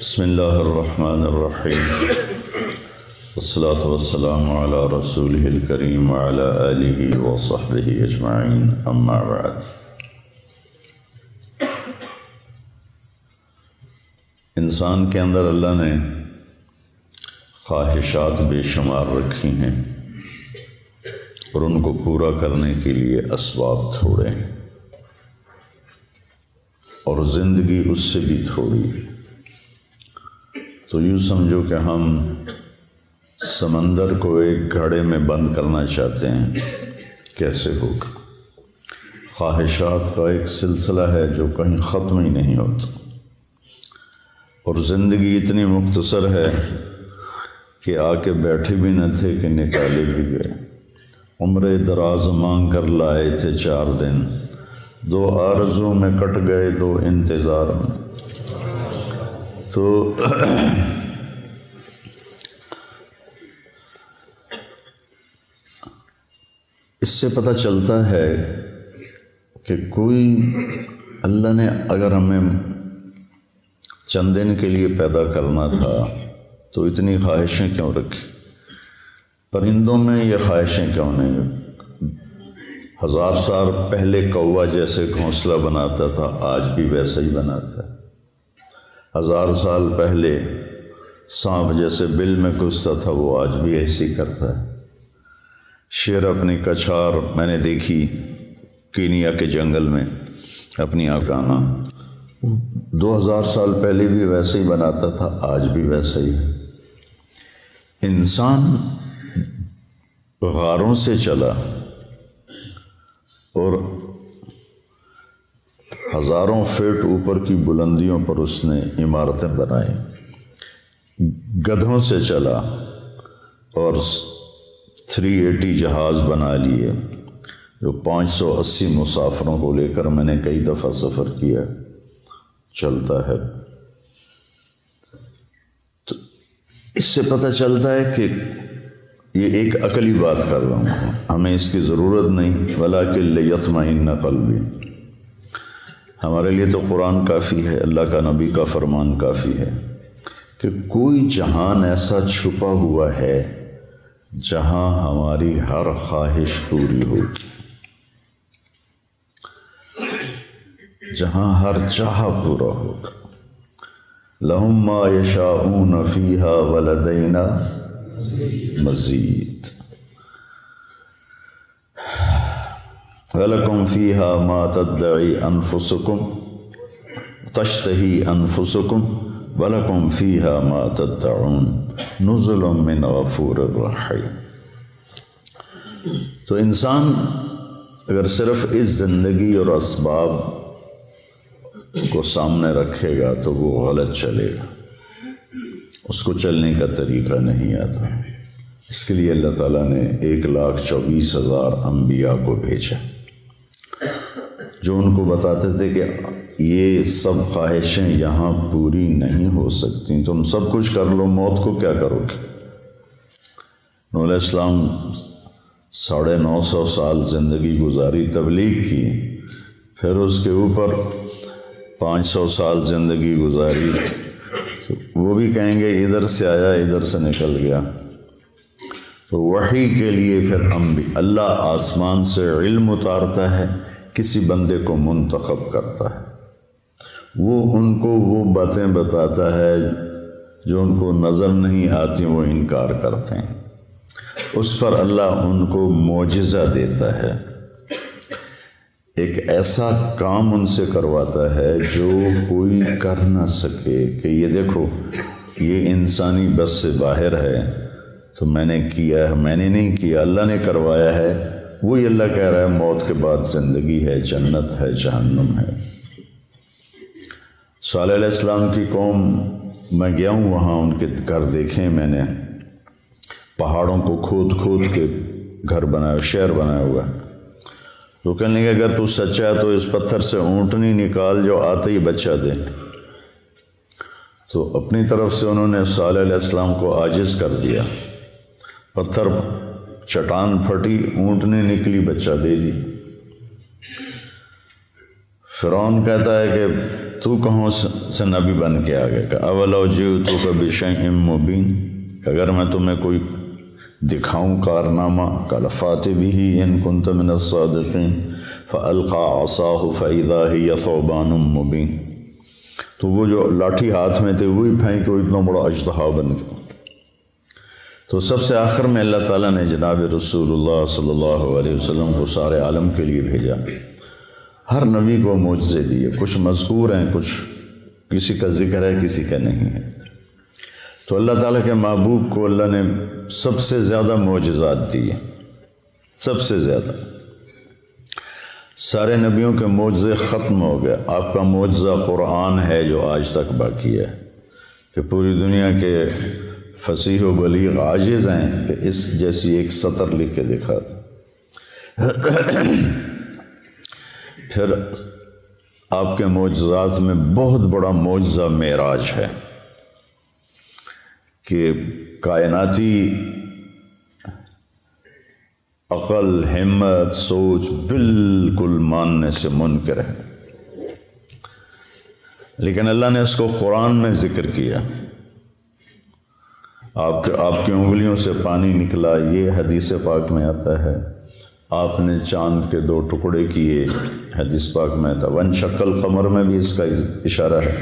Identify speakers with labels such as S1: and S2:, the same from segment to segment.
S1: بسم اللہ الرحمن الرحیم والصلاة والسلام علی رسولہ الکریم وعلی آلہ وصحبہ اجمعین اما بعد۔ انسان کے اندر اللہ نے خواہشات بے شمار رکھی ہیں اور ان کو پورا کرنے کے لیے اسباب تھوڑے ہیں اور زندگی اس سے بھی تھوڑی ہے۔ تو یوں سمجھو کہ ہم سمندر کو ایک گھڑے میں بند کرنا چاہتے ہیں، کیسے ہوگا؟ خواہشات کا ایک سلسلہ ہے جو کہیں ختم ہی نہیں ہوتا، اور زندگی اتنی مختصر ہے کہ آ کے بیٹھے بھی نہ تھے کہ نکالے بھی گئے۔ عمر دراز مانگ کر لائے تھے 4 دن، 2 آرزوں میں کٹ گئے 2 انتظار میں۔ تو اس سے پتہ چلتا ہے کہ کوئی اللہ نے اگر ہمیں چند دن کے لیے پیدا کرنا تھا تو اتنی خواہشیں کیوں رکھی؟ پرندوں میں یہ خواہشیں کیوں نہیں؟ 1000 سال پہلے کوا جیسے گھونسلہ بناتا تھا، آج بھی ویسا ہی بناتا ہے۔ 1000 سال پہلے سانپ جیسے بل میں گھستا تھا، وہ آج بھی ایسے ہی کرتا ہے۔ شیر اپنی کچھار میں نے دیکھی کینیا کے جنگل میں اپنی آکانا، 2000 سال پہلے بھی ویسے ہی بناتا تھا، آج بھی ویسا ہی ہے۔ انسان غاروں سے چلا اور ہزاروں فٹ اوپر کی بلندیوں پر اس نے عمارتیں بنائی، گدھوں سے چلا اور 380 جہاز بنا لیے جو 580 مسافروں کو لے کر، میں نے کئی دفعہ سفر کیا، چلتا ہے۔ تو اس سے پتہ چلتا ہے کہ یہ ایک عقلی بات کر رہا ہوں، ہمیں اس کی ضرورت نہیں، وَلَٰكِن لِيَطْمَئِنَّ قَلْبِي۔ ہمارے لیے تو قرآن کافی ہے، اللہ کا نبی کا فرمان کافی ہے کہ کوئی جہان ایسا چھپا ہوا ہے جہاں ہماری ہر خواہش پوری ہوگی، جہاں ہر چاہا پورا ہوگا۔ لَهُم مَّا يَشَاءُونَ فِيهَا وَلَدَيْنَا مَزِيدٌ وَلَكُمْ فِيهَا مَا تَدَّعِي أَنفُسُكُمْ تَشْتَهِي أَنفُسُكُمْ وَلَكُمْ فِيهَا مَا تَدَّعُونَ نُزُلٌ مِّنْ غَفُورٍ رَّحِيمٍ۔ تو انسان اگر صرف اس زندگی اور اسباب کو سامنے رکھے گا تو وہ غلط چلے گا، اس کو چلنے کا طریقہ نہیں آتا۔ اس کے لیے اللہ تعالیٰ نے 1,24,000 انبیاء کو بھیجا جو ان کو بتاتے تھے کہ یہ سب خواہشیں یہاں پوری نہیں ہو سکتی، تم سب کچھ کر لو، موت کو کیا کرو گے؟ نوح علیہ السلام 950 سال زندگی گزاری، تبلیغ کی، پھر اس کے اوپر 500 سال زندگی گزاری، تو وہ بھی کہیں گے ادھر سے آیا ادھر سے نکل گیا۔ تو وحی کے لیے پھر اللہ آسمان سے علم اتارتا ہے، کسی بندے کو منتخب کرتا ہے، وہ ان کو وہ باتیں بتاتا ہے جو ان کو نظر نہیں آتی، وہ انکار کرتے ہیں، اس پر اللہ ان کو معجزہ دیتا ہے، ایک ایسا کام ان سے کرواتا ہے جو کوئی کر نہ سکے، کہ یہ دیکھو یہ انسانی بس سے باہر ہے، تو میں نے کیا ہے، میں نے نہیں کیا، اللہ نے کروایا ہے۔ وہی اللہ کہہ رہا ہے موت کے بعد زندگی ہے، جنت ہے، جہنم ہے۔ صالح علیہ السلام کی قوم، میں گیا ہوں وہاں، ان کے گھر دیکھے میں نے، پہاڑوں کو کھود کھود کے گھر بنایا، شہر بنایا ہوا ہے۔ تو کہنے لگے اگر تو سچا ہے تو اس پتھر سے اونٹنی نکال جو آتے ہی بچہ دے۔ تو اپنی طرف سے انہوں نے صالح علیہ السلام کو عاجز کر دیا، پتھر چٹان پھٹی، اونٹنی نکلی، بچہ دے دی۔ فرعون کہتا ہے کہ تو کہاں سے نبی بن کے آ گئے؟ کہ اولو جئتک بشیء مبین، اگر میں تمہیں کوئی دکھاؤں کارنامہ، قال فات بہ ان کنت من الصادقین فالقى عصاہ فاذا ہی ثعبان مبین، تو وہ جو لاٹھی ہاتھ میں تھے وہی پھینک وہ اتنا بڑا اژدہا بن گیا۔ تو سب سے آخر میں اللہ تعالیٰ نے جناب رسول اللہ صلی اللہ علیہ وسلم کو سارے عالم کے لیے بھیجا۔ ہر نبی کو معجزے دیے، کچھ مذکور ہیں، کچھ کسی کا ذکر ہے، کسی کا نہیں ہے۔ تو اللہ تعالیٰ کے محبوب کو اللہ نے سب سے زیادہ معجزات دیے، سب سے زیادہ۔ سارے نبیوں کے معجزے ختم ہو گئے، آپ کا معجزہ قرآن ہے جو آج تک باقی ہے، کہ پوری دنیا کے فصیح و بلیغ عاجز ہیں کہ اس جیسی ایک سطر لکھ کے دکھا دیں۔ پھر آپ کے معجزات میں بہت بڑا معجزہ معراج ہے، کہ کائناتی عقل، ہمت، سوچ بالکل ماننے سے منکر ہے، لیکن اللہ نے اس کو قرآن میں ذکر کیا۔ آپ کی انگلیوں سے پانی نکلا، یہ حدیث پاک میں آتا ہے۔ آپ نے چاند کے 2 ٹکڑے کیے، حدیث پاک میں آتا ہے۔ وانشق القمر میں بھی اس کا اشارہ ہے،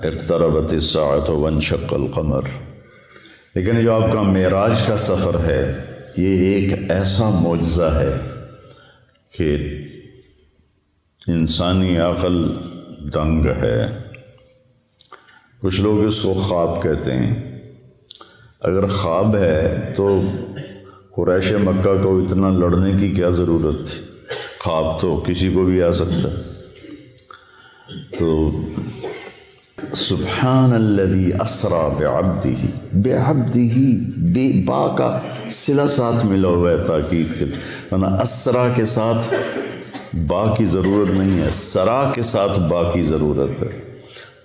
S1: اقتربت الساعۃ وانشق القمر۔ لیکن جو آپ کا معراج کا سفر ہے، یہ ایک ایسا معجزہ ہے کہ انسانی عقل دنگ ہے۔ کچھ لوگ اس کو خواب کہتے ہیں۔ اگر خواب ہے تو قریش مکہ کو اتنا لڑنے کی کیا ضرورت تھی؟ خواب تو کسی کو بھی آ سکتا۔ تو سبحان الذی اسریٰ بعبدہ، بے با کا صلہ ساتھ ملا ہوا ہے تاکید کے، ورنہ اسریٰ کے ساتھ با کی ضرورت نہیں ہے، سرا کے ساتھ با کی ضرورت ہے،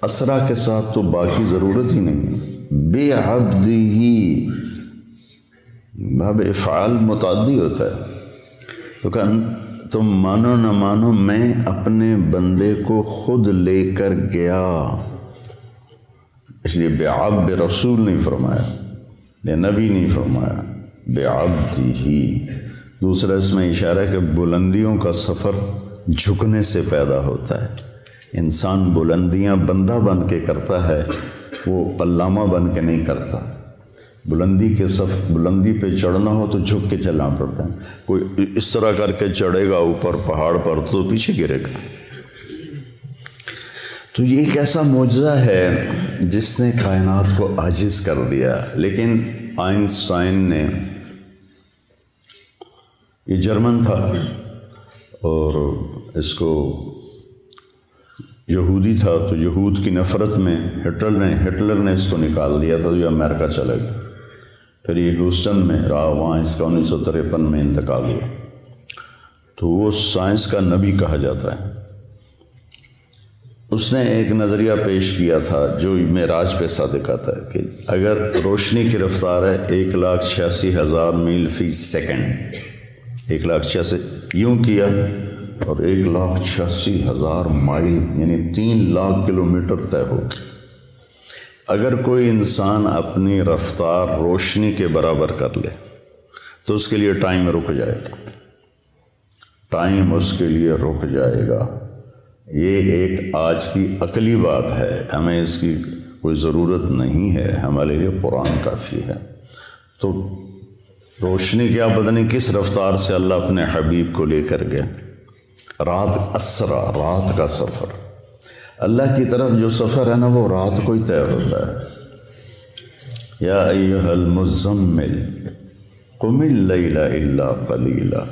S1: اسریٰ کے ساتھ تو با کی ضرورت ہی نہیں ہے۔ بعبدہ باب افعال متعدی ہوتا ہے، تو تم مانو نہ مانو میں اپنے بندے کو خود لے کر گیا، اس لیے بعبد رسول نہیں فرمایا، یہ نبی نہیں فرمایا، بعبدہ۔ دوسرا اس میں اشارہ ہے کہ بلندیوں کا سفر جھکنے سے پیدا ہوتا ہے۔ انسان بلندیاں بندہ بن کے کرتا ہے، وہ علامہ بن کے نہیں کرتا۔ بلندی پہ چڑھنا ہو تو جھک کے چلنا پڑتا ہے۔ کوئی اس طرح کر کے چڑھے گا اوپر پہاڑ پر تو پیچھے گرے گا۔ تو یہ ایک ایسا معجزہ ہے جس نے کائنات کو عاجز کر دیا۔ لیکن آئنسٹائن نے، یہ جرمن تھا اور اس کو یہودی تھا، تو یہود کی نفرت میں ہٹلر نے اس کو نکال دیا تھا، جو امریکہ چلے گیا۔ پھر یہ ہیوسٹن میں رہا، وہاں اس کا 1953 میں انتقال ہوا۔ تو وہ سائنس کا نبی کہا جاتا ہے۔ اس نے ایک نظریہ پیش کیا تھا جو معراج پہ صادق آتا ہے، کہ اگر روشنی کی رفتار ہے 1,86,000 میل فی سیکنڈ، 1,86,000 یوں کیا اور 1,86,000 مائل یعنی 3,00,000 کلومیٹر طے ہو گئی۔ اگر کوئی انسان اپنی رفتار روشنی کے برابر کر لے تو اس کے لیے ٹائم رک جائے گا، ٹائم اس کے لیے رک جائے گا۔ یہ ایک آج کی عقلی بات ہے، ہمیں اس کی کوئی ضرورت نہیں ہے، ہمارے لیے قرآن کافی ہے۔ تو روشنی کیا پتہ نہیں کس رفتار سے اللہ اپنے حبیب کو لے کر گیا۔ رات اسرا، رات کا سفر، اللہ کی طرف جو سفر ہے نا وہ رات کو ہی طے ہوتا ہے۔ یا ایھا المزمل قم اللیل الا قلیلا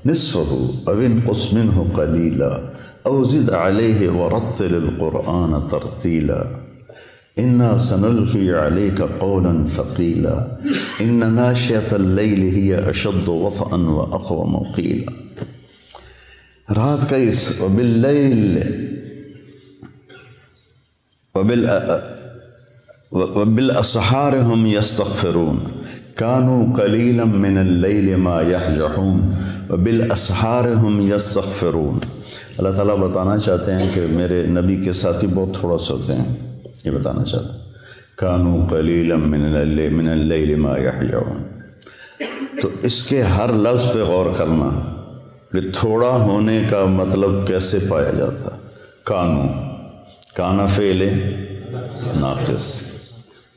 S1: نصفہ او انقص منہ قلیلا او زد علیہ ورتل القرآن ترتیلا انا سنلقی علیک قولا ثقیلا ان ناشئۃ اللیل ہی اشد وطئا واقوم قیلا۔ رات کا اس وباللیل وبالاسحار هم يستغفرون كانوا قليلا من الليل ما يهجعون وبالاسحار هم يستغفرون اللہ تعالیٰ بتانا چاہتے ہیں کہ میرے نبی کے ساتھی بہت تھوڑا سوتے ہیں، یہ بتانا چاہتے ہیں۔ کانوا قلیلا من اللیل ما یہجعون۔ تو اس کے ہر لفظ پہ غور کرنا کہ تھوڑا ہونے کا مطلب کیسے پایا جاتا ہے۔ کانا فعل ناقص،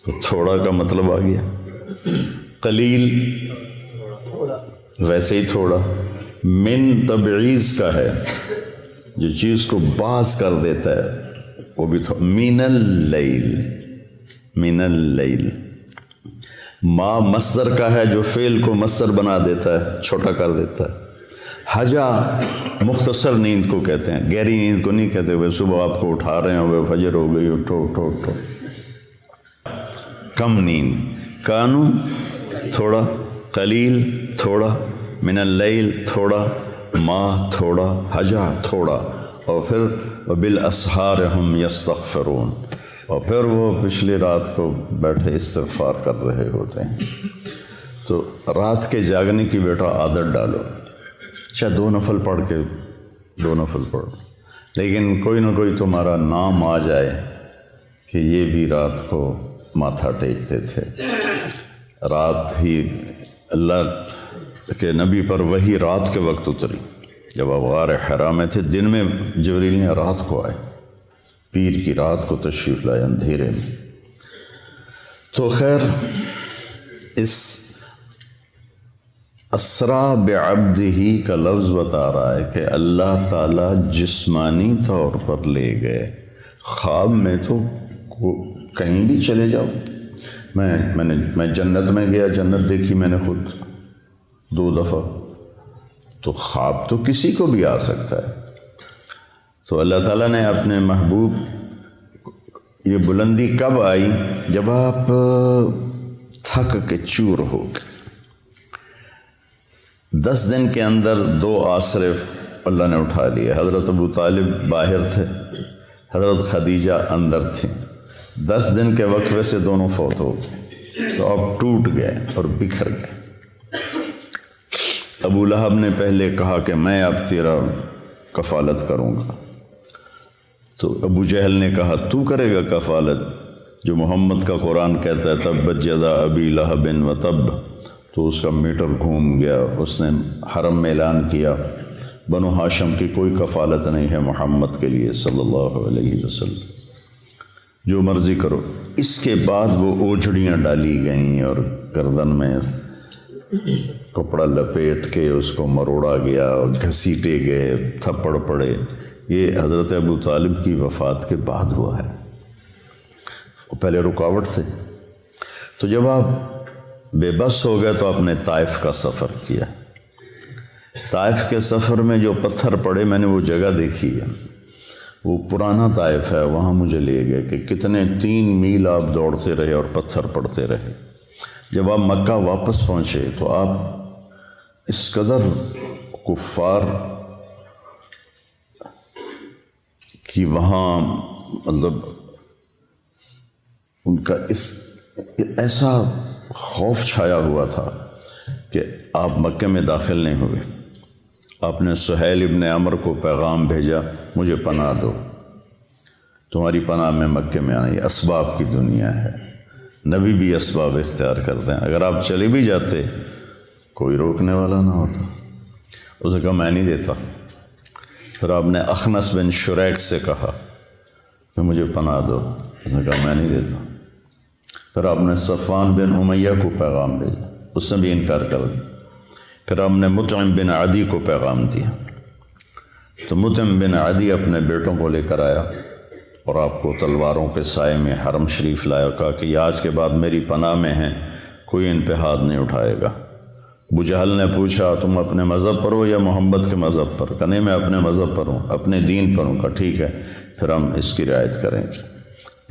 S1: تو تھوڑا کا مطلب آ گیا۔ قلیل ویسے ہی تھوڑا، من تبعیض کا ہے، جو چیز کو باز کر دیتا ہے وہ بھی تھوڑا۔ من اللیل۔ ما مصدر کا ہے جو فعل کو مصدر بنا دیتا ہے، چھوٹا کر دیتا ہے۔ حجا مختصر نیند کو کہتے ہیں، گہری نیند کو نہیں کہتے ہوئے صبح آپ کو اٹھا رہے ہیں، فجر ہو گئی، اٹھو اٹھو اٹھو، کم نیند۔ کانو تھوڑا، قلیل تھوڑا، من اللیل تھوڑا، ما تھوڑا، حجا تھوڑا، اور پھر وبالاسحار ہم یستغفرون، اور پھر وہ پچھلی رات کو بیٹھے استغفار کر رہے ہوتے ہیں۔ تو رات کے جاگنے کی بیٹا عادت ڈالو، چاہے 2 نفل پڑھ کے 2 نفل پڑھو، لیکن کوئی نہ کوئی تمہارا نام آ جائے کہ یہ بھی رات کو ماتھا ٹیکتے تھے۔ رات ہی اللہ کے نبی پر وہی رات کے وقت اتری، جب آپ غار حرا میں تھے۔ دن میں جبریل نے رات کو آئے، پیر کی رات کو تشریف لائے اندھیرے میں۔ تو خیر، اس اسرا بعبدہ کا لفظ بتا رہا ہے کہ اللہ تعالیٰ جسمانی طور پر لے گئے۔ خواب میں تو کہیں بھی چلے جاؤ، میں جنت میں گیا، جنت دیکھی میں نے خود 2 دفعہ، تو خواب تو کسی کو بھی آ سکتا ہے۔ تو اللہ تعالیٰ نے اپنے محبوب، یہ بلندی کب آئی؟ جب آپ تھک کے چور ہو گئے۔ 10 دن کے اندر 2 آسرے اللہ نے اٹھا لیے۔ حضرت ابو طالب باہر تھے، حضرت خدیجہ اندر تھیں۔ 10 دن کے وقفے سے دونوں فوت ہو گئے، تو آپ ٹوٹ گئے اور بکھر گئے۔ ابو لہب نے پہلے کہا کہ میں اب تیرا کفالت کروں گا، تو ابو جہل نے کہا تو کرے گا کفالت، جو محمد کا قرآن کہتا ہے تبت یدا ابی لہب و تب، تو اس کا میٹر گھوم گیا۔ اس نے حرم میں اعلان کیا بنو ہاشم کی کوئی کفالت نہیں ہے محمد کے لیے صلی اللہ علیہ وسلم، جو مرضی کرو۔ اس کے بعد وہ اوجھڑیاں ڈالی گئیں اور گردن میں کپڑا لپیٹ کے اس کو مروڑا گیا، گھسیٹے گئے، تھپڑ پڑے۔ یہ حضرت ابو طالب کی وفات کے بعد ہوا ہے، وہ پہلے رکاوٹ تھے۔ تو جب آپ بے بس ہو گئے تو آپ نے طائف کا سفر کیا۔ طائف کے سفر میں جو پتھر پڑے، میں نے وہ جگہ دیکھی ہے، وہ پرانا طائف ہے، وہاں مجھے لے گئے کہ کتنے 3 میل آپ دوڑتے رہے اور پتھر پڑتے رہے۔ جب آپ مکہ واپس پہنچے تو آپ اس قدر کفار کی وہاں مطلب ان کا ایسا خوف چھایا ہوا تھا کہ آپ مکے میں داخل نہیں ہوئے۔ آپ نے سہیل ابن عمر کو پیغام بھیجا، مجھے پناہ دو، تمہاری پناہ میں مکے میں آنا۔ یہ اسباب کی دنیا ہے، نبی بھی اسباب اختیار کرتے ہیں۔ اگر آپ چلے بھی جاتے کوئی روکنے والا نہ ہوتا۔ اس نے کہا میں نہیں دیتا۔ پھر آپ نے اخنس بن شریک سے کہا کہ مجھے پناہ دو، اس نے کہا میں نہیں دیتا۔ پھر آپ نے صفوان بن امیہ کو پیغام بھیجا، اس نے بھی انکار کر دیا۔ پھر آپ نے مطعم بن عدی کو پیغام دیا، تو مطعم بن عدی اپنے بیٹوں کو لے کر آیا اور آپ کو تلواروں کے سائے میں حرم شریف لایا، کہا کہ یہ آج کے بعد میری پناہ میں ہیں، کوئی ان پہ ہاتھ نہیں اٹھائے گا۔ ابو جہل نے پوچھا تم اپنے مذہب پر ہو یا محمد کے مذہب پر؟ کہا نہیں میں اپنے مذہب پر ہوں، اپنے دین پر ہوں۔ کہا ٹھیک ہے، پھر ہم اس کی رعایت کریں گے۔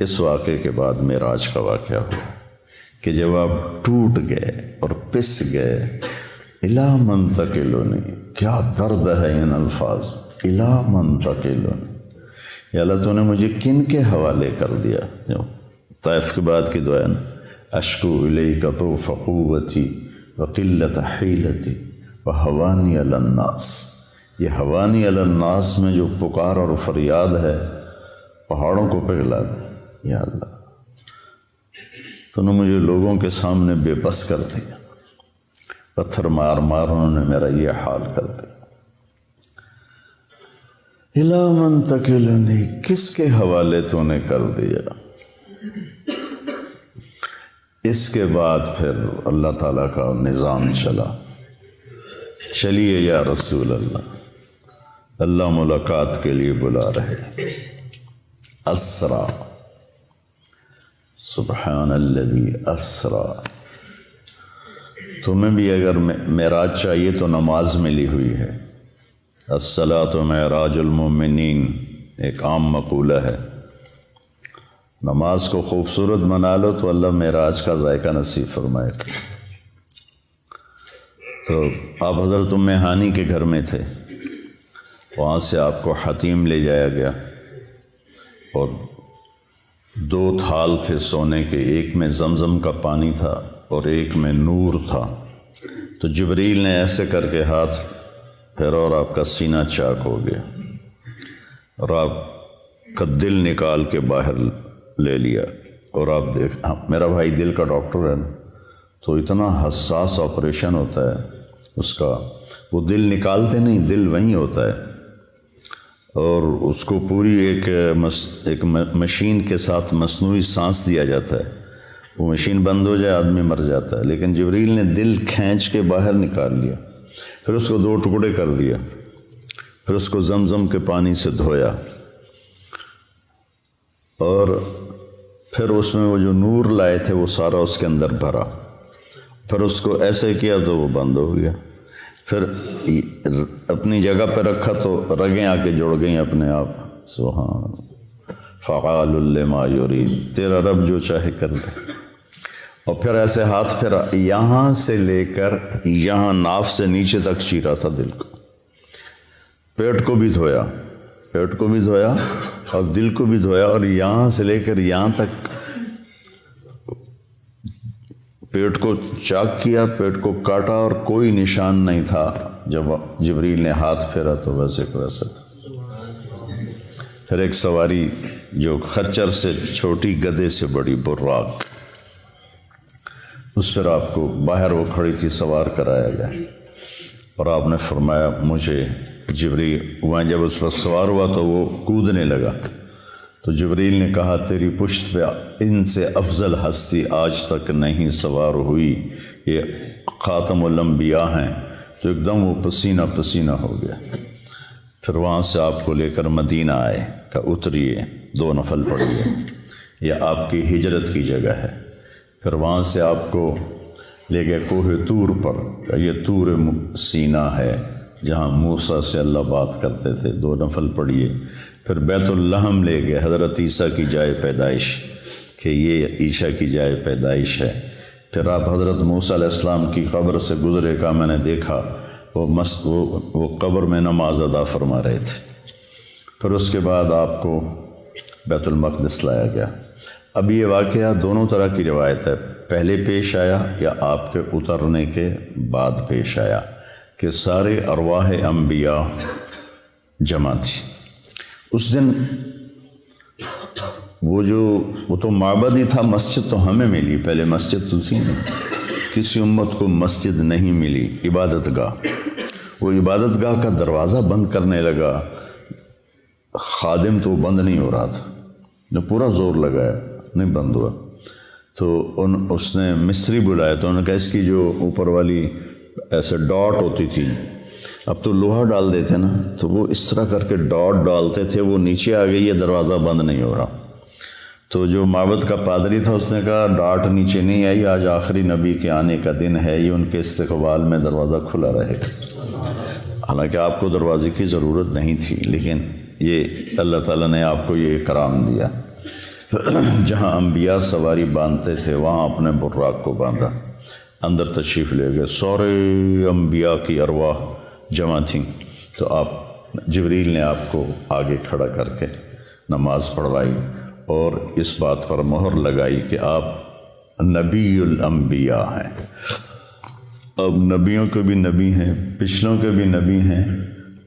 S1: اس واقعے کے بعد معراج کا واقعہ ہوا کہ جب آپ ٹوٹ گئے اور پس گئے، الا من تکلونی، کیا درد ہے ان الفاظ، الا من تکلونی، یا اللہ تو نے مجھے کن کے حوالے کر دیا؟ طائف کے بعد کی دعا ہے نا، اشکو الیک طوف قوتی وقلت حیلتی وہوانی علی الناس، یہ حوانی علی الناس میں جو پکار اور فریاد ہے پہاڑوں کو پگھلا دے۔ یا اللہ تو نے مجھے لوگوں کے سامنے بے بس کر دیا، پتھر مار مار انہوں نے میرا یہ حال کر دیا۔ اِلیٰ مَن تَکِلُنِی، کس کے حوالے تو نے کر دیا۔ اس کے بعد پھر اللہ تعالیٰ کا نظام چلا، چلیے یا رسول اللہ، اللہ ملاقات کے لیے بلا رہے۔ اسرا، سبحان الذی اسرا۔ تمہیں بھی اگر معراج چاہیے تو نماز ملی ہوئی ہے۔ الصلاۃ معراج المومنین ایک عام مقولہ ہے۔ نماز کو خوبصورت بنا لو تو اللہ معراج کا ذائقہ نصیب فرمائے گا۔ تو آپ حضرت ام ہانی کے گھر میں تھے، وہاں سے آپ کو حتیم لے جایا گیا اور 2 تھال تھے سونے کے، ایک میں زمزم کا پانی تھا اور ایک میں نور تھا۔ تو جبریل نے ایسے کر کے ہاتھ پھیرا اور آپ کا سینہ چاک ہو گیا اور آپ کا دل نکال کے باہر لے لیا۔ اور آپ دیکھ، میرا بھائی دل کا ڈاکٹر ہے نا، تو اتنا حساس آپریشن ہوتا ہے اس کا، وہ دل نکالتے نہیں، دل وہیں ہوتا ہے اور اس کو پوری ایک مشین کے ساتھ مصنوعی سانس دیا جاتا ہے۔ وہ مشین بند ہو جائے آدمی مر جاتا ہے، لیکن جبریل نے دل کھینچ کے باہر نکال لیا، پھر اس کو 2 ٹکڑے کر دیا، پھر اس کو زمزم کے پانی سے دھویا اور پھر اس میں وہ جو نور لائے تھے وہ سارا اس کے اندر بھرا، پھر اس کو ایسے کیا تو وہ بند ہو گیا، پھر اپنی جگہ پہ رکھا تو رگیں آ کے جڑ گئیں اپنے آپ۔ سبحان فعال لما یرید، تیرا رب جو چاہے کر دے۔ اور پھر ایسے ہاتھ پھیرا، یہاں سے لے کر یہاں ناف سے نیچے تک چیرا تھا دل کو، پیٹ کو بھی دھویا، پیٹ کو بھی دھویا اور دل کو بھی دھویا، اور یہاں سے لے کر یہاں تک پیٹ کو چاک کیا، پیٹ کو کاٹا اور کوئی نشان نہیں تھا۔ جب جبریل نے ہاتھ پھیرا تو ویسے کو ویسے تھا۔ پھر ایک سواری جو خچر سے چھوٹی، گدھے سے بڑی، براق، اس پر آپ کو باہر وہ کھڑی تھی سوار کرایا گیا اور آپ نے فرمایا مجھے جبریل، وہاں جب اس پر سوار ہوا تو وہ کودنے لگا تو جبریل نے کہا تیری پشت پہ ان سے افضل ہستی آج تک نہیں سوار ہوئی، یہ خاتم الانبیاء ہیں۔ تو ایک دم وہ پسینہ پسینہ ہو گیا۔ پھر وہاں سے آپ کو لے کر مدینہ آئے، کہ اتریے 2 نفل پڑھیے، یہ آپ کی ہجرت کی جگہ ہے۔ پھر وہاں سے آپ کو لے گئے کوہ طور پر، کہ یہ طور سینا ہے جہاں موسیٰ سے اللہ بات کرتے تھے، 2 نفل پڑھیے۔ پھر بیت اللحم لے گئے، حضرت عیسیٰ کی جائے پیدائش، کہ یہ عیسیٰ کی جائے پیدائش ہے۔ پھر آپ حضرت موسیٰ علیہ السلام کی قبر سے گزرے، کا میں نے دیکھا وہ قبر میں نماز ادا فرما رہے تھے۔ پھر اس کے بعد آپ کو بیت المقدس لایا گیا۔ اب یہ واقعہ دونوں طرح کی روایت ہے، پہلے پیش آیا یا آپ کے اترنے کے بعد پیش آیا، کہ سارے ارواح انبیاء جمع تھی اس دن۔ وہ تو معبد ہی تھا، مسجد تو ہمیں ملی، پہلے مسجد تو تھی نہیں، کسی امت کو مسجد نہیں ملی، عبادت گاہ۔ وہ عبادت گاہ کا دروازہ بند کرنے لگا، خادم تو بند نہیں ہو رہا تھا، جو پورا زور لگایا نہیں بند ہوا۔ تو اس نے مصری بلایا تو انہوں نے کہا اس کی جو اوپر والی ایسے ڈاٹ ہوتی تھی، اب تو لوہا ڈال دیتے نا، تو وہ اس طرح کر کے ڈاٹ ڈالتے تھے، وہ نیچے آ گئی، یہ دروازہ بند نہیں ہو رہا۔ تو جو معبد کا پادری تھا اس نے کہا ڈاٹ نیچے نہیں آئی، آج آخری نبی کے آنے کا دن ہے، یہ ان کے استقبال میں دروازہ کھلا رہے گا۔ حالانکہ آپ کو دروازے کی ضرورت نہیں تھی، لیکن یہ اللہ تعالیٰ نے آپ کو یہ کرام دیا۔ جہاں انبیاء سواری باندھتے تھے وہاں اپنے براق کو باندھا، اندر تشریف لے گئے، سارے انبیاء کی ارواح جمع تھیں۔ تو جبریل نے آپ کو آگے کھڑا کر کے نماز پڑھوائی اور اس بات پر مہر لگائی کہ آپ نبی الانبیاء ہیں۔ اب نبیوں کے بھی نبی ہیں، پچھلوں کے بھی نبی ہیں،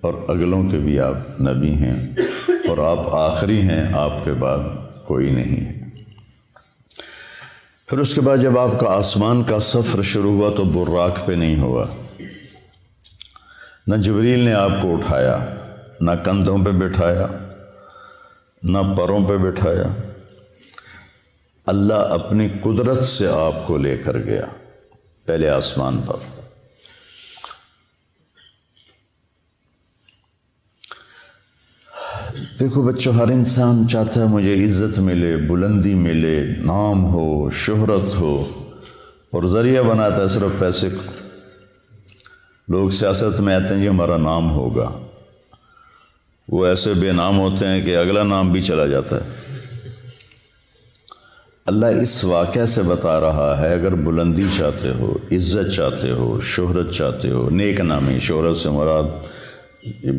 S1: اور اگلوں کے بھی آپ نبی ہیں اور آپ آخری ہیں، آپ کے بعد کوئی نہیں ہے۔ پھر اس کے بعد جب آپ کا آسمان کا سفر شروع ہوا تو براق پہ نہیں ہوا، نہ جبریل نے آپ کو اٹھایا، نہ کندھوں پہ بٹھایا، نہ پروں پہ بٹھایا، اللہ اپنی قدرت سے آپ کو لے کر گیا پہلے آسمان پر۔ دیکھو بچوں، ہر انسان چاہتا ہے مجھے عزت ملے، بلندی ملے، نام ہو، شہرت ہو، اور ذریعہ بناتا ہے صرف پیسے کو۔ لوگ سیاست میں آتے ہیں جی ہمارا نام ہوگا، وہ ایسے بے نام ہوتے ہیں کہ اگلا نام بھی چلا جاتا ہے۔ اللہ اس واقعہ سے بتا رہا ہے اگر بلندی چاہتے ہو، عزت چاہتے ہو، شہرت چاہتے ہو، نیک نامی، شہرت سے مراد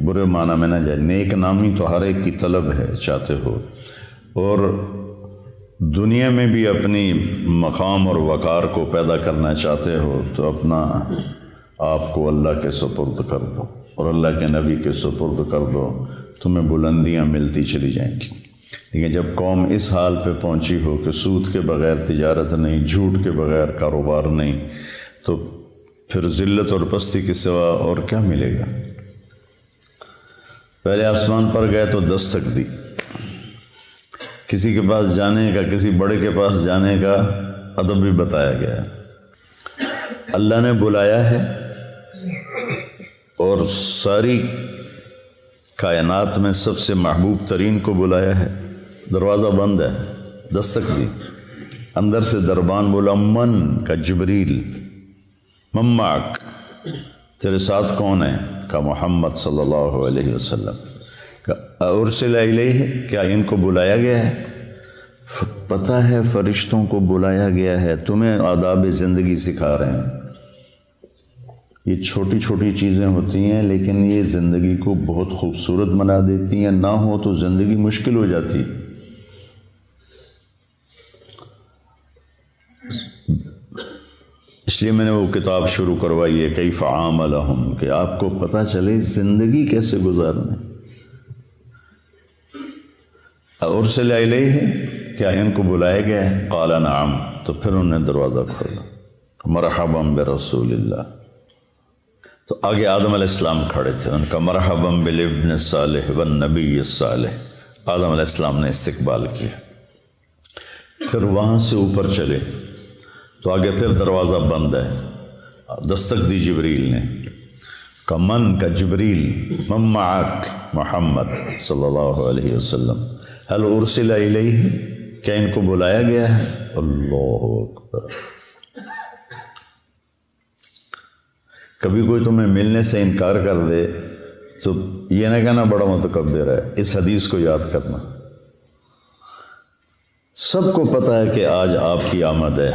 S1: برے معنی میں نہ جائے، نیک نامی تو ہر ایک کی طلب ہے، چاہتے ہو، اور دنیا میں بھی اپنی مقام اور وقار کو پیدا کرنا چاہتے ہو تو اپنا آپ کو اللہ کے سپرد کر دو اور اللہ کے نبی کے سپرد کر دو، تمہیں بلندیاں ملتی چلی جائیں گی۔ لیکن جب قوم اس حال پہ پہنچی ہو کہ سود کے بغیر تجارت نہیں، جھوٹ کے بغیر کاروبار نہیں، تو پھر ذلت اور پستی کے سوا اور کیا ملے گا؟ پہلے آسمان پر گئے تو دستک دی، کسی کے پاس جانے کا، کسی بڑے کے پاس جانے کا ادب بھی بتایا گیا ہے۔ اللہ نے بلایا ہے اور ساری کائنات میں سب سے محبوب ترین کو بلایا ہے، دروازہ بند ہے، دستک دی، اندر سے دربان بولا من کا جبریل، من معک، تیرے ساتھ کون ہے؟ کا محمد صلی اللہ علیہ وسلم۔ ارسل الیہ، کیا ان کو بلایا گیا ہے؟ پتہ ہے فرشتوں کو بلایا گیا ہے، تمہیں آداب زندگی سکھا رہے ہیں۔ یہ چھوٹی چھوٹی چیزیں ہوتی ہیں لیکن یہ زندگی کو بہت خوبصورت بنا دیتی ہیں، نہ ہو تو زندگی مشکل ہو جاتی۔ اس لیے میں نے وہ کتاب شروع کروائی ہے کیف عاملہم، کہ آپ کو پتہ چلے زندگی کیسے گزارنا ہے۔ ارسل الیہ، کیا ان کو بلایا گیا ہے؟ قال نعم، تو پھر انہوں نے دروازہ کھولا، مرحبا برسول اللہ۔ تو آگے آدم علیہ السلام کھڑے تھے، ان کا مرحبا بالابن الصالح والنبی الصالح، آدم علیہ السلام نے استقبال کیا۔ پھر وہاں سے اوپر چلے تو آگے پھر دروازہ بند ہے، دستک دی جبریل نے، کا من کا جبریل، من معک محمد صلی اللہ علیہ وسلم، هل ارسل الیہ، کیا ان کو بلایا گیا ہے؟ اللہ اکبر۔ کبھی کوئی تمہیں ملنے سے انکار کر دے تو یہ نہ کہنا بڑا متکبر ہے، اس حدیث کو یاد کرنا۔ سب کو پتہ ہے کہ آج آپ کی آمد ہے،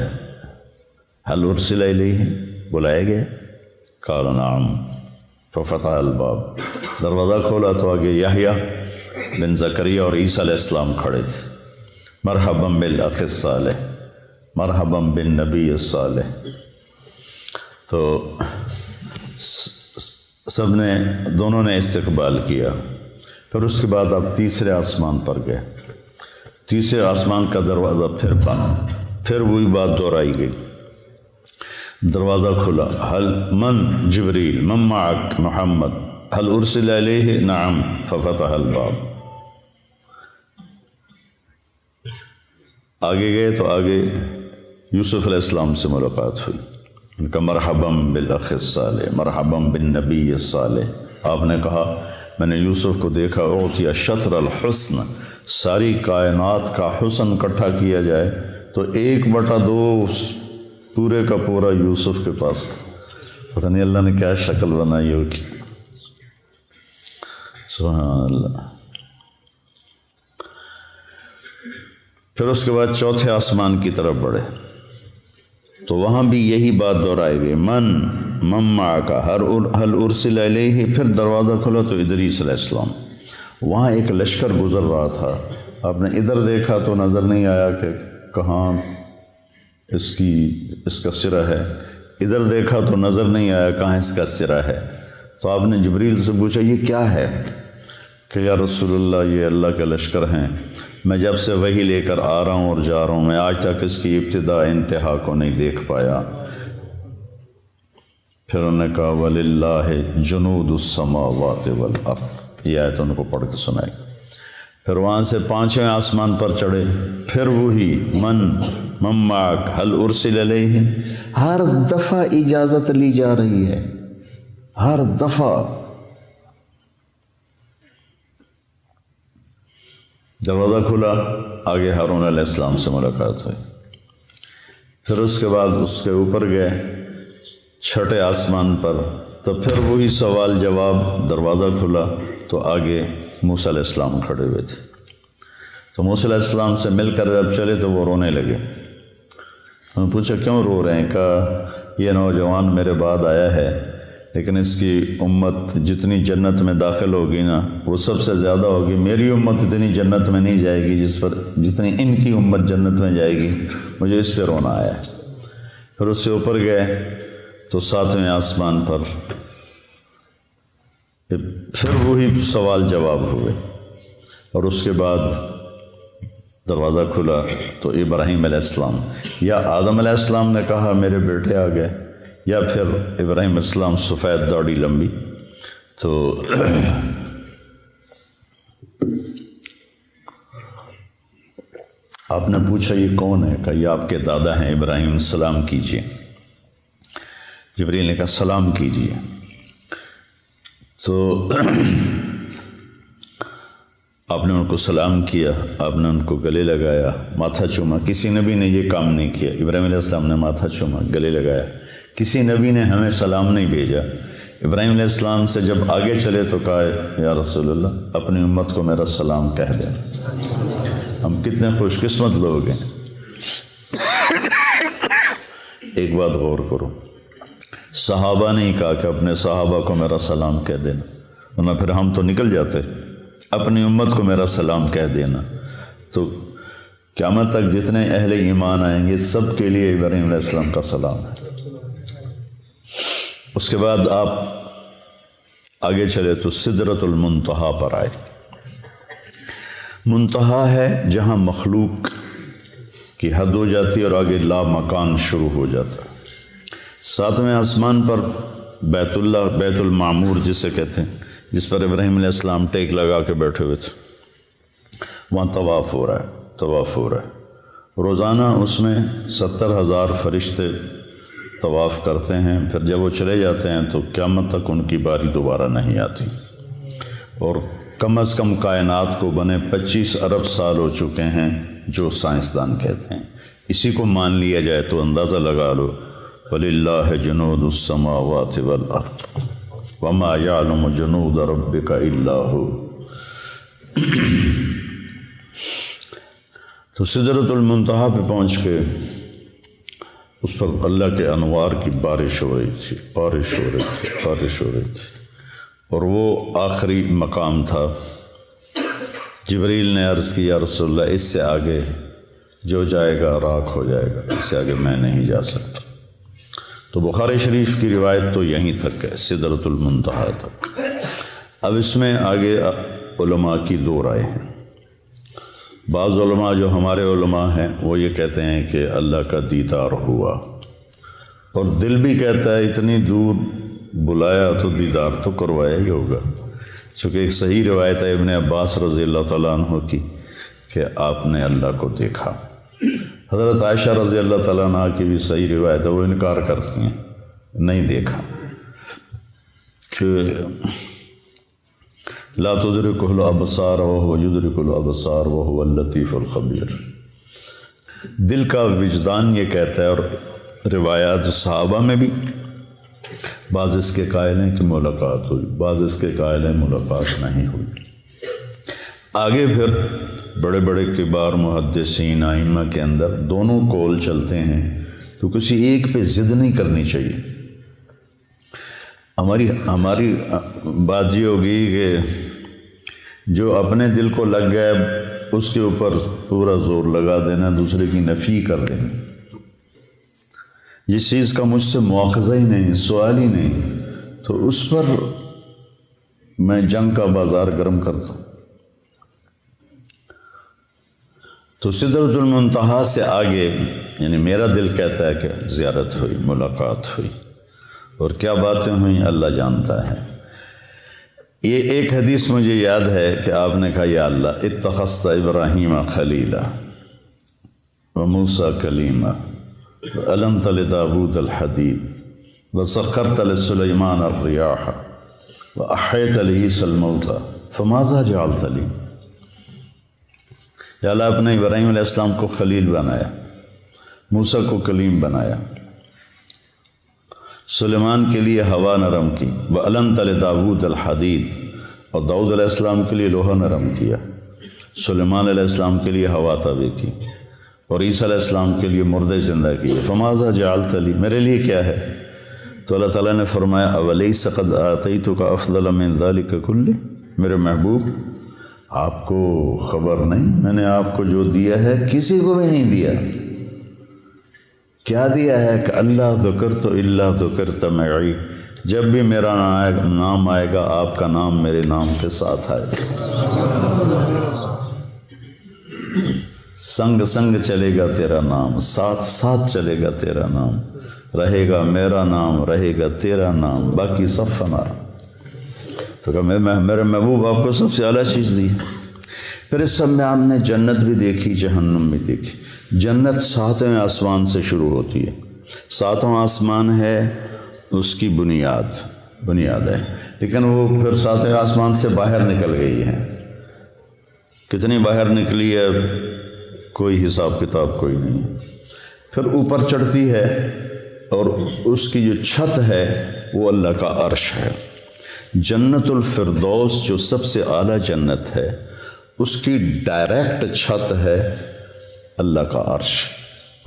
S1: هل ارسل الیہ، بلایا گیا؟ قال نعم، ففتح الباب، دروازہ کھولا تو آگے یحییٰ بن زکریا اور عیسیٰ علیہ السلام کھڑے تھے، مرحبا بالاخ الصالح، مرحبا بالنبی الصالح۔ تو سب نے، دونوں نے استقبال کیا۔ پھر اس کے بعد آپ تیسرے آسمان پر گئے، تیسرے آسمان کا دروازہ پھر بند، پھر وہی بات دہرائی گئی، دروازہ کھلا، هل من جبریل، من معک محمد، هل ارسل الیہ؟ نعم، ففتح الباب۔ آگے گئے تو آگے یوسف علیہ السلام سے ملاقات ہوئی، ان کا مرحبا بالاخ الصالح، مرحبا بالنبی الصالح۔ آپ نے کہا میں نے یوسف کو دیکھا، اعطی شطر الحسن، ساری کائنات کا حسن اکٹھا کیا جائے تو 1/2 پورے کا پورا یوسف کے پاس تھا۔ پتہ نہیں اللہ نے کیا شکل بنائی ہوگی، سبحان اللہ۔ پھر اس کے بعد چوتھے آسمان کی طرف بڑھے تو وہاں بھی یہی بات دہرائی گئی، من معک، هل ارسل الیہ۔ پھر دروازہ کھلا تو ادریس علیہ السلام، وہاں ایک لشکر گزر رہا تھا، آپ نے ادھر دیکھا تو نظر نہیں آیا کہ کہاں اس کا سرا ہے، ادھر دیکھا تو نظر نہیں آیا کہاں اس کا سرا ہے، تو آپ نے جبریل سے پوچھا یہ کیا ہے؟ کہ یا رسول اللہ یہ اللہ کے لشکر ہیں، میں جب سے وہی لے کر آ رہا ہوں اور جا رہا ہوں، میں آج تک اس کی ابتدا انتہا کو نہیں دیکھ پایا۔ پھر انہوں نے کہا وَلِلَّهِ جُنُودُ السَّمَاوَاتِ وَالْأَرْضِ، یہ آیت ان کو پڑھ کے سنائی۔ پھر وہاں سے 5ویں آسمان پر چڑھے، پھر وہی من معک هل ارسل علیہ، ہر دفعہ اجازت لی جا رہی ہے، ہر دفعہ۔ دروازہ کھلا، آگے ہارون علیہ السلام سے ملاقات ہوئی۔ پھر اس کے بعد اس کے اوپر گئے 6 آسمان پر، تو پھر وہی سوال جواب، دروازہ کھلا تو آگے موسیٰ علیہ السلام کھڑے ہوئے تھے۔ تو موسیٰ علیہ السلام سے مل کر جب چلے تو وہ رونے لگے۔ انہوں نے پوچھا کیوں رو رہے ہیں؟ کہا یہ نوجوان میرے بعد آیا ہے، لیکن اس کی امت جتنی جنت میں داخل ہوگی نا وہ سب سے زیادہ ہوگی، میری امت اتنی جنت میں نہیں جائے گی جتنی ان کی امت جنت میں جائے گی، مجھے اس پہ رونا آیا ہے۔ پھر اس سے اوپر گئے تو 7ویں آسمان پر پھر وہی سوال جواب ہوئے، اور اس کے بعد دروازہ کھلا تو ابراہیم علیہ السلام یا آدم علیہ السلام نے کہا میرے بیٹے آ گئے، یا پھر ابراہیم علیہ السلام سفید داڑھی لمبی، تو آپ نے پوچھا یہ کون ہے؟ کہا یہ آپ کے دادا ہیں ابراہیم، سلام کیجیے۔ جبریل نے کہا سلام کیجیے۔ تو آپ نے ان کو سلام کیا، آپ نے ان کو گلے لگایا، ماتھا چوما۔ کسی نبی نے یہ کام نہیں کیا۔ ابراہیم علیہ السلام نے ماتھا چوما، گلے لگایا۔ کسی نبی نے ہمیں سلام نہیں بھیجا۔ ابراہیم علیہ السلام سے جب آگے چلے تو کہا یا رسول اللہ اپنی امت کو میرا سلام کہہ دیں۔ ہم کتنے خوش قسمت لوگ ہیں۔ ایک بات غور کرو، صحابہ نے ہی کہا کہ اپنے صحابہ کو میرا سلام کہہ دینا، ورنہ پھر ہم تو نکل جاتے۔ اپنی امت کو میرا سلام کہہ دینا، تو قیامت تک جتنے اہل ایمان آئیں گے سب کے لیے ابراہیم علیہ السلام کا سلام ہے۔ اس کے بعد آپ آگے چلے تو سدرۃ المنتہا پر آئے۔ منتہا ہے جہاں مخلوق کی حد ہو جاتی ہے اور آگے لا مکان شروع ہو جاتا ہے۔ 7ویں آسمان پر بیت اللہ، بیت المعمور جسے کہتے ہیں، جس پر ابراہیم علیہ السلام ٹیک لگا کے بیٹھے ہوئے تھے، وہاں طواف ہو رہا ہے، طواف ہو رہا ہے۔ روزانہ اس میں 70,000 فرشتے طواف کرتے ہیں، پھر جب وہ چلے جاتے ہیں تو قیامت تک ان کی باری دوبارہ نہیں آتی، اور کم از کم کائنات کو بنے 25 ارب سال ہو چکے ہیں، جو سائنسدان کہتے ہیں۔ اسی کو مان لیا جائے تو اندازہ لگا لو وَلِلَّهِ جُنُودُ السَّمَاوَاتِ وَالْأَرْضِ وَمَا يَعْلَمُ جُنُودَ رَبِّكَ إِلَّا هُوَ۔ تو سدرۃ المنتہا پہ پہنچ کے اس پر اللہ کے انوار کی بارش ہو رہی تھی، بارش ہو رہی تھی، بارش ہو رہی تھی، اور وہ آخری مقام تھا۔ جبریل نے عرض کی یا رسول اللہ اس سے آگے جو جائے گا راکھ ہو جائے گا، اس سے آگے میں نہیں جا سکتا۔ تو بخاری شریف کی روایت تو یہیں تک ہے، سدرۃ المنتہا تک۔ اب اس میں آگے علماء کی 2 رائے ہیں۔ بعض علماء جو ہمارے علماء ہیں وہ یہ کہتے ہیں کہ اللہ کا دیدار ہوا، اور دل بھی کہتا ہے اتنی دور بلایا تو دیدار تو کروایا ہی ہوگا، چونکہ ایک صحیح روایت ہے ابن عباس رضی اللہ تعالیٰ عنہ کی کہ آپ نے اللہ کو دیکھا۔ حضرت عائشہ رضی اللہ تعالیٰ عنہ کی بھی صحیح روایت ہے، وہ انکار کرتی ہیں، نہیں دیکھا، کہ لا تدرکہ الابصار وہو یدرک الابصار وہو اللطیف الخبیر۔ دل کا وجدان یہ کہتا ہے، اور روایات صحابہ میں بھی بعض اس کے قائل ہیں کہ ملاقات ہوئی، بعض اس کے قائل ہیں ملاقات نہیں ہوئی۔ آگے پھر بڑے بڑے کبار محدثین ائمہ کے اندر دونوں قول چلتے ہیں، تو کسی ایک پہ ضد نہیں کرنی چاہیے۔ ہماری بات یہ ہوگی کہ جو اپنے دل کو لگ گئے اس کے اوپر پورا زور لگا دینا، دوسرے کی نفی کر دینا۔ جس چیز کا مجھ سے مواخذہ ہی نہیں، سوال ہی نہیں، تو اس پر میں جنگ کا بازار گرم کرتا ہوں۔ تو سدرۃ المنتہا سے آگے یعنی میرا دل کہتا ہے کہ زیارت ہوئی، ملاقات ہوئی، اور کیا باتیں ہوئیں اللہ جانتا ہے۔ یہ ایک حدیث مجھے یاد ہے کہ آپ نے کہا یا اللہ اتخذت ابراہیم خلیلا وموسیٰ کلیما وعلمت لداود الحدید وسخرت لسلیمان الریاح وأحیت لعیسی الموتى فماذا جعلت لی۔ یا اللہ آپ نے ابراہیم علیہ السلام کو خلیل بنایا، موسیٰ کو کلیم بنایا، سلیمان کے لیے ہوا نرم کی، وَعَلَمْتَ لِدَاوُودَ الْحَدِيدَ، اور داؤد علیہ السلام کے لیے لوہا نرم کیا، سلیمان علیہ السلام کے لیے ہوا تابع کی، اور عیسیٰ علیہ السلام کے لیے مردے زندہ کیے۔ فَمَاذَا جَعَلْتَ لِي، میرے لیے کیا ہے؟ تو اللہ تعالیٰ نے فرمایا أَوَلَيْسَ قَدْ آتَيْتُكَ أَفْضَلَ مِنْ ذَلِكَ كُلِّهِ، میرے محبوب آپ کو خبر نہیں میں نے آپ کو جو دیا ہے کسی کو بھی نہیں دیا۔ کیا دیا ہے کہ اللہ ذکرت الا ذکرت معی، جب بھی میرا نام آئے گا آپ کا نام میرے نام کے ساتھ آئے گا، سنگ سنگ چلے گا تیرا نام، ساتھ ساتھ چلے گا تیرا نام، رہے گا میرا نام، رہے گا تیرا نام، باقی سب فنا۔ تو کہ میرے محبوب آپ کو سب سے اعلیٰ چیز دی۔ پھر اس سب میں آپ نے جنت بھی دیکھی، جہنم بھی دیکھی۔ جنت 7ویں آسمان سے شروع ہوتی ہے، 7واں آسمان ہے اس کی بنیاد ہے، لیکن وہ پھر 7ویں آسمان سے باہر نکل گئی ہے۔ کتنی باہر نکلی ہے کوئی حساب کتاب کوئی نہیں۔ پھر اوپر چڑھتی ہے اور اس کی جو چھت ہے وہ اللہ کا عرش ہے۔ جنت الفردوس جو سب سے اعلیٰ جنت ہے اس کی ڈائریکٹ چھت ہے اللہ کا عرش۔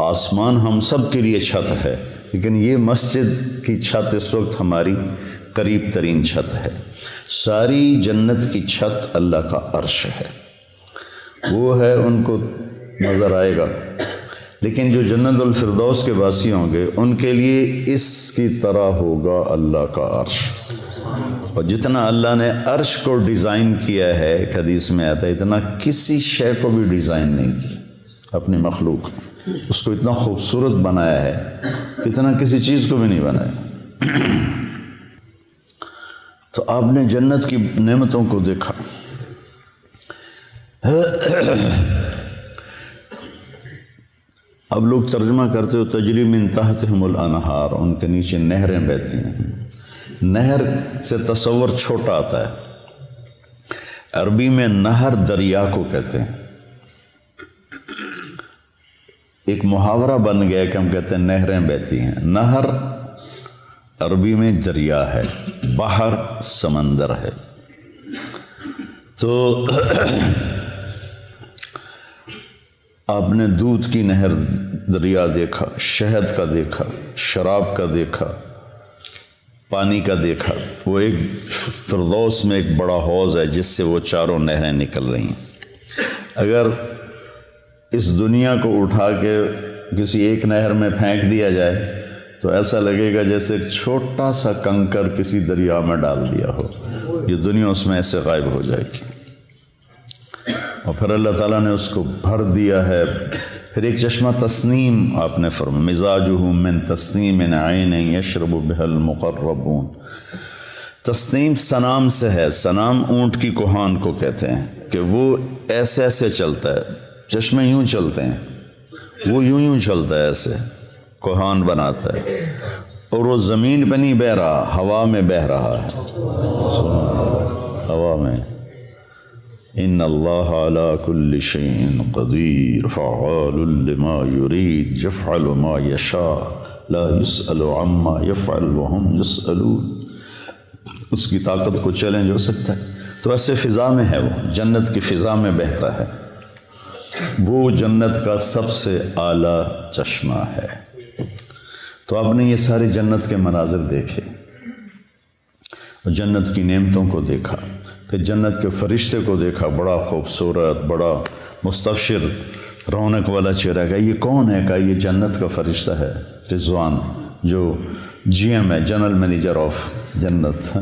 S1: آسمان ہم سب کے لیے چھت ہے، لیکن یہ مسجد کی چھت اس وقت ہماری قریب ترین چھت ہے۔ ساری جنت کی چھت اللہ کا عرش ہے، وہ ہے ان کو نظر آئے گا۔ لیکن جو جنت الفردوس کے باسی ہوں گے ان کے لیے اس کی طرح ہوگا اللہ کا عرش۔ اور جتنا اللہ نے عرش کو ڈیزائن کیا ہے، ایک حدیث میں آتا ہے، اتنا کسی شے کو بھی ڈیزائن نہیں کیا اپنی مخلوق، اس کو اتنا خوبصورت بنایا ہے، اتنا کسی چیز کو بھی نہیں بنایا۔ تو آپ نے جنت کی نعمتوں کو دیکھا۔ اب لوگ ترجمہ کرتے ہو تجری من تحتہم الانہار، ان کے نیچے نہریں بہتی ہیں۔ نہر سے تصور چھوٹا آتا ہے، عربی میں نہر دریا کو کہتے ہیں۔ ایک محاورہ بن گیا کہ ہم کہتے ہیں نہریں بہتی ہیں۔ نہر عربی میں دریا ہے، بحر سمندر ہے۔ تو آپ نے دودھ کی نہر دریا دیکھا، شہد کا دیکھا، شراب کا دیکھا، پانی کا دیکھا۔ وہ ایک فردوس میں ایک بڑا حوض ہے جس سے وہ چاروں نہریں نکل رہی ہیں۔ اگر اس دنیا کو اٹھا کے کسی ایک نہر میں پھینک دیا جائے تو ایسا لگے گا جیسے ایک چھوٹا سا کنکر کسی دریا میں ڈال دیا ہو، یہ دنیا اس میں ایسے غائب ہو جائے گی۔ اور پھر اللہ تعالیٰ نے اس کو بھر دیا ہے۔ پھر ایک چشمہ تسنیم آپ نے فرمایا، مزاجہ من تسنیم عین یشرب بها المقربون۔ تسنیم سنام سے ہے، سنام اونٹ کی کوہان کو کہتے ہیں کہ وہ ایسے ایسے چلتا ہے، چشمے یوں چلتے ہیں، وہ یوں چلتا ہے، ایسے کوہان بناتا ہے، اور وہ زمین پہ نہیں بہہ رہا، ہوا میں بہہ رہا ہے، ہوا میں۔ ان اللہ علی کل شیء قدیر فعال لما یرید یفعل ما یشاء لا یسأل عما یفعل وهم یسألون۔ اس کی طاقت کو چیلنج ہو سکتا ہے۔ تو ایسے فضا میں ہے، وہ جنت کی فضا میں بہتا ہے، وہ جنت کا سب سے اعلیٰ چشمہ ہے۔ تو آپ نے یہ سارے جنت کے مناظر دیکھے، جنت کی نعمتوں کو دیکھا، پھر جنت کے فرشتے کو دیکھا، بڑا خوبصورت، بڑا مستبشر، رونق والا چہرہ۔ کا یہ کون ہے؟ کہا یہ جنت کا فرشتہ ہے رضوان، جو جی ایم ہے، جنرل مینیجر آف جنت،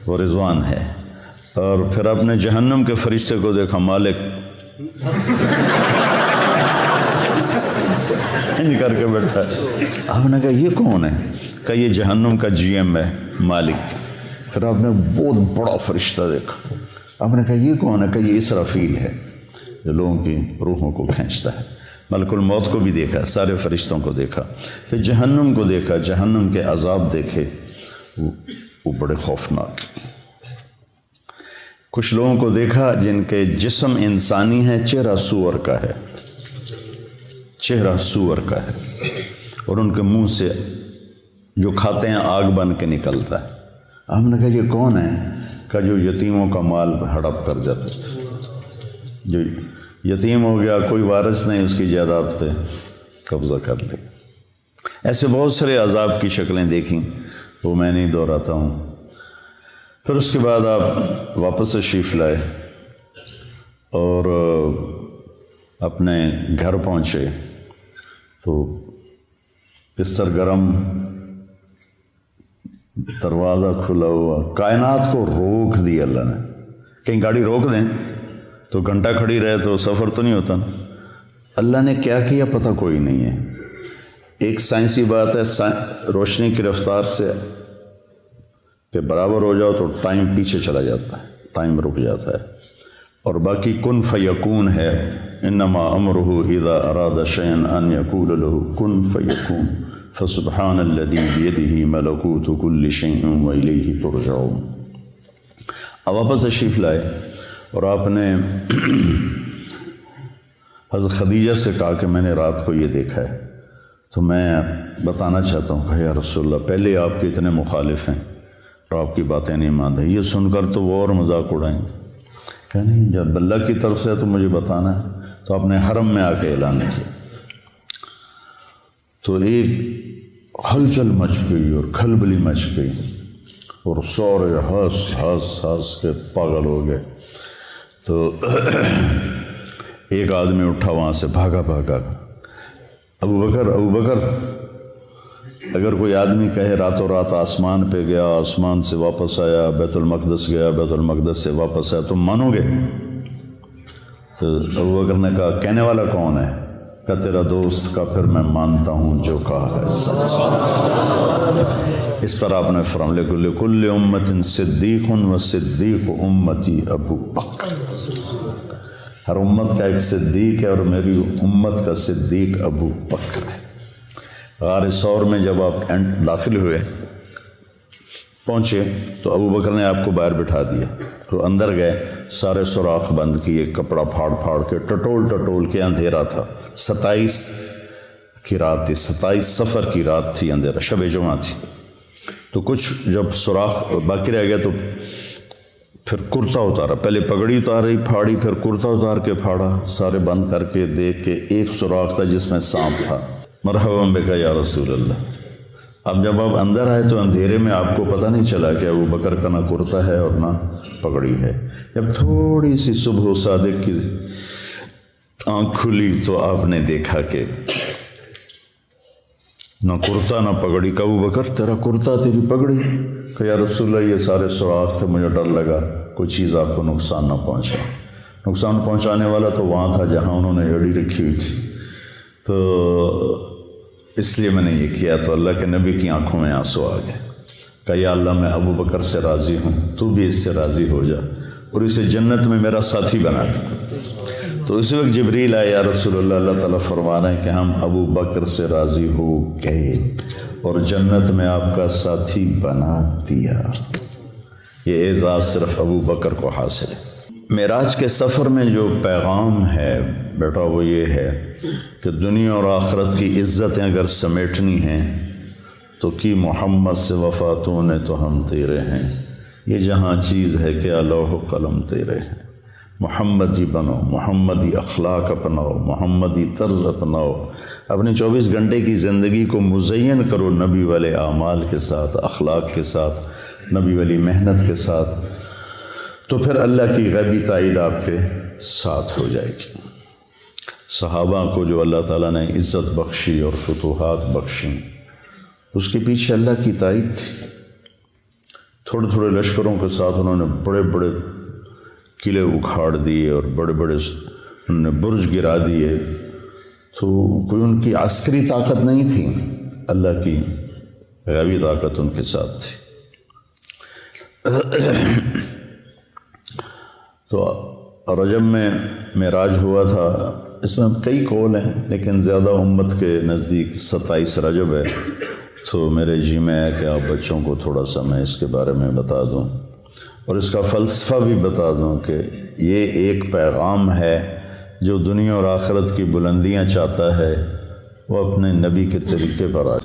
S1: وہ رضوان ہے۔ اور پھر آپ نے جہنم کے فرشتے کو دیکھا، مالک کر کے بیٹھا ہے۔ آپ نے کہا یہ کون ہے؟ کہ یہ جہنم کا جی ایم ہے، مالک۔ پھر آپ نے بہت بڑا فرشتہ دیکھا، آپ نے کہا یہ کون ہے؟ کہ یہ اسرافیل ہے جو لوگوں کی روحوں کو کھینچتا ہے۔ ملک الموت کو بھی دیکھا، سارے فرشتوں کو دیکھا، پھر جہنم کو دیکھا، جہنم کے عذاب دیکھے، وہ بڑے خوفناک۔ کچھ لوگوں کو دیکھا جن کے جسم انسانی ہے، چہرہ سور کا ہے، چہرہ سور کا ہے، اور ان کے منہ سے جو کھاتے ہیں آگ بن کے نکلتا ہے۔ ہم نے کہا یہ کون ہے؟ کہ جو یتیموں کا مال ہڑپ کر جاتے تھے، جو یتیم ہو گیا، کوئی وارث نہیں، اس کی جائیداد پہ قبضہ کر لے۔ ایسے بہت سارے عذاب کی شکلیں دیکھیں، وہ میں نہیں دہراتا ہوں۔ پھر اس کے بعد آپ واپس تشریف لائے اور اپنے گھر پہنچے تو بستر گرم، دروازہ کھلا ہوا، کائنات کو روک دی اللہ نے۔ کہیں گاڑی روک دیں تو گھنٹہ کھڑی رہے تو سفر تو نہیں ہوتا نا۔ اللہ نے کیا کیا پتہ کوئی نہیں ہے۔ ایک سائنسی بات ہے، روشنی کی رفتار سے کہ برابر ہو جاؤ تو ٹائم پیچھے چلا جاتا ہے، ٹائم رک جاتا ہے، اور باقی کن فیکون ہے، انما امرہ اذا اراد شیئا ان یقول له کن فیکون، فسبحان الذی بیدہ ملکوت کل شیء والیہ ترجعون۔ اب واپس تشریف لائے اور آپ نے حضرت خدیجہ سے کہا کہ میں نے رات کو یہ دیکھا ہے، تو میں بتانا چاہتا ہوں کہ یا رسول اللہ، پہلے آپ کے اتنے مخالف ہیں اور آپ کی باتیں نہیں مانتے، یہ سن کر تو وہ اور مذاق اڑائیں گے۔ کہ نہیں، جب اللہ کی طرف سے تو مجھے بتانا ہے۔ تو آپ نے حرم میں آ کے اعلان کیا تو ایک ہلچل مچ گئی اور کھلبلی مچ گئی، اور سورے ہنس کے پاگل ہو گئے۔ تو ایک آدمی اٹھا وہاں سے، بھاگا ابو بکر، اگر کوئی آدمی کہے راتوں رات آسمان پہ گیا، آسمان سے واپس آیا، بیت المقدس گیا، بیت المقدس سے واپس آیا، تم مانو گے؟ تو ابو بکر نے کہا کہنے والا کون ہے؟ کہ تیرا دوست کا، پھر میں مانتا ہوں جو کہا ہے سچ۔ اس پر آپ نے فرمایا لکل امت صدیق و صدیق امتی ابو بکر، ہر امت کا ایک صدیق ہے اور میری امت کا صدیق ابو بکر ہے۔ غار ثور میں جب آپ داخل ہوئے، پہنچے تو ابو بکر نے آپ کو باہر بٹھا دیا، تو اندر گئے، سارے سوراخ بند کیے، کپڑا پھاڑ کے ٹٹول کے، اندھیرا تھا، 27 کی رات تھی، 27 صفر کی رات تھی، اندھیرا، شب جمعہ تھی۔ تو کچھ جب سوراخ باقی رہ گیا تو پھر کرتا اتارا، پہلے پگڑی اتاری پھاڑی، پھر کرتا اتار کے پھاڑا، سارے بند کر کے دیکھ کے ایک سوراخ تھا جس میں سانپ تھا۔ مرحبا بک یا رسول اللہ۔ اب جب آپ اندر آئے تو اندھیرے میں آپ کو پتہ نہیں چلا کہ ابو بکر کا نہ کرتا ہے اور نہ پگڑی ہے۔ جب تھوڑی سی صبح صادق کی آنکھ کھلی تو آپ نے دیکھا کہ نہ کرتا نہ پگڑی۔ کہ ابو بکر تیرا کرتا تیری پگڑی؟ کہ یا رسول اللہ یہ سارے سوراخ تھے، مجھے ڈر لگا کوئی چیز آپ کو نقصان نہ پہنچا۔ نقصان پہنچانے والا تو وہاں تھا جہاں انہوں نے ایڑی رکھی ہوئی تھی، تو اس لیے میں نے یہ کیا۔ تو اللہ کے نبی کی آنکھوں میں آنسو آ گئے۔ کہ یا اللہ میں ابو بکر سے راضی ہوں، تو بھی اس سے راضی ہو جا اور اسے جنت میں میرا ساتھی بنا دے۔ تو اسی وقت جبریل آئے، یا رسول اللہ، اللہ تعالیٰ فرما رہے ہیں کہ ہم ابو بکر سے راضی ہو گئے اور جنت میں آپ کا ساتھی بنا دیا۔ یہ اعزاز صرف ابو بکر کو حاصل ہے۔ معراج کے سفر میں جو پیغام ہے بیٹا وہ یہ ہے کہ دنیا اور آخرت کی عزتیں اگر سمیٹنی ہیں تو کی محمد سے وفاتوں نے تو ہم تیرے ہیں، یہ جہاں چیز ہے کہ لوح و قلم تیرے ہیں۔ محمدی بنو، محمدی اخلاق اپناؤ، محمدی طرز اپناؤ، اپنی 24 گھنٹے کی زندگی کو مزین کرو نبی والے اعمال کے ساتھ، اخلاق کے ساتھ، نبی والی محنت کے ساتھ، تو پھر اللہ کی غیبی تائید آپ کے ساتھ ہو جائے گی۔ صحابہ کو جو اللہ تعالیٰ نے عزت بخشی اور فتوحات بخشی، اس کے پیچھے اللہ کی تائید تھی۔ تھوڑے تھوڑے لشکروں کے ساتھ انہوں نے بڑے بڑے قلعے اکھاڑ دیے اور بڑے بڑے انہوں نے برج گرا دیے، تو کوئی ان کی عسکری طاقت نہیں تھی، اللہ کی غیبی طاقت ان کے ساتھ تھی۔ تو رجب میں معراج ہوا تھا، اس میں کئی قول ہیں لیکن زیادہ امت کے نزدیک 27 رجب ہے، تو میرے جی میں ہے کہ آپ بچوں کو تھوڑا سا میں اس کے بارے میں بتا دوں اور اس کا فلسفہ بھی بتا دوں کہ یہ ایک پیغام ہے جو دنیا اور آخرت کی بلندیاں چاہتا ہے، وہ اپنے نبی کے طریقے پر آ